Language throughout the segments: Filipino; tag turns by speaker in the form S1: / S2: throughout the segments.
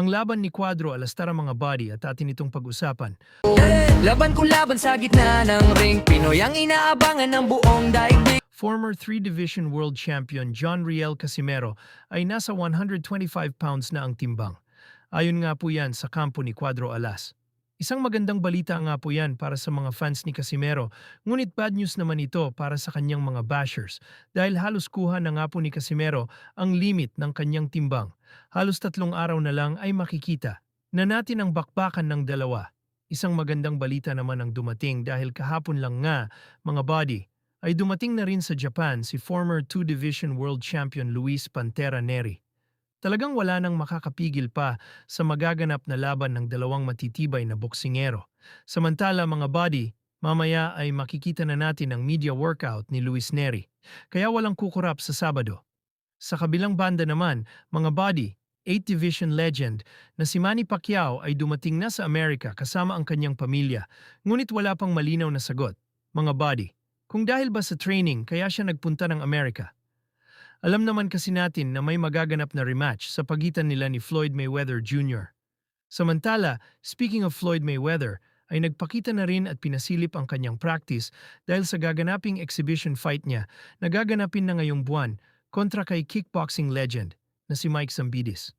S1: Ang laban ni Cuadro alas tara mga body at atin itong pag-usapan.
S2: Laban kung laban sa gitna ng ring, Pinoy ang inaabangan ng buong daigdig.
S1: Former 3-division world champion John Riel Casimero ay nasa 125 pounds na ang timbang. Ayon nga po yan sa kampo ni Cuadro Alas. Isang magandang balita nga po yan para sa mga fans ni Casimero, ngunit bad news naman ito para sa kanyang mga bashers dahil halos kuha na nga po ni Casimero ang limit ng kanyang timbang. Halos 3 araw na lang ay makikita na natin ang bakbakan ng dalawa. Isang magandang balita naman ang dumating dahil kahapon lang nga, mga body, ay dumating na rin sa Japan si former 2-division world champion Luis Pantera Neri. Talagang wala nang makakapigil pa sa magaganap na laban ng dalawang matitibay na boksingero. Samantala mga body, mamaya ay makikita na natin ang media workout ni Luis Neri. Kaya walang kukurap sa Sabado. Sa kabilang banda naman, mga body, 8th-division legend na si Manny Pacquiao ay dumating na sa Amerika kasama ang kanyang pamilya, ngunit wala pang malinaw na sagot. Mga body, kung dahil ba sa training kaya siya nagpunta ng Amerika? Alam naman kasi natin na may magaganap na rematch sa pagitan nila ni Floyd Mayweather Jr. Samantala, speaking of Floyd Mayweather, ay nagpakita na rin at pinasilip ang kanyang practice dahil sa gaganaping exhibition fight niya na gaganapin na ngayong buwan kontra kay kickboxing legend na si Mike Zambidis.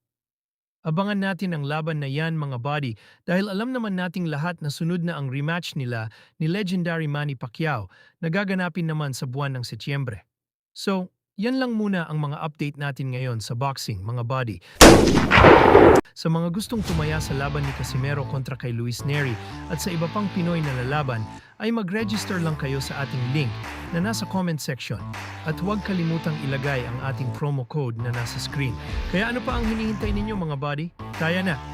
S1: Abangan natin ang laban na yan mga body dahil alam naman nating lahat na sunod na ang rematch nila ni legendary Manny Pacquiao na gaganapin naman sa buwan ng Setyembre. So, yan lang muna ang mga update natin ngayon sa boxing, mga body. Sa mga gustong tumaya sa laban ni Casimero kontra kay Luis Neri at sa iba pang Pinoy na lalaban, ay mag-register lang kayo sa ating link na nasa comment section. At huwag kalimutang ilagay ang ating promo code na nasa screen. Kaya ano pa ang hinihintay ninyo mga body? Kaya na!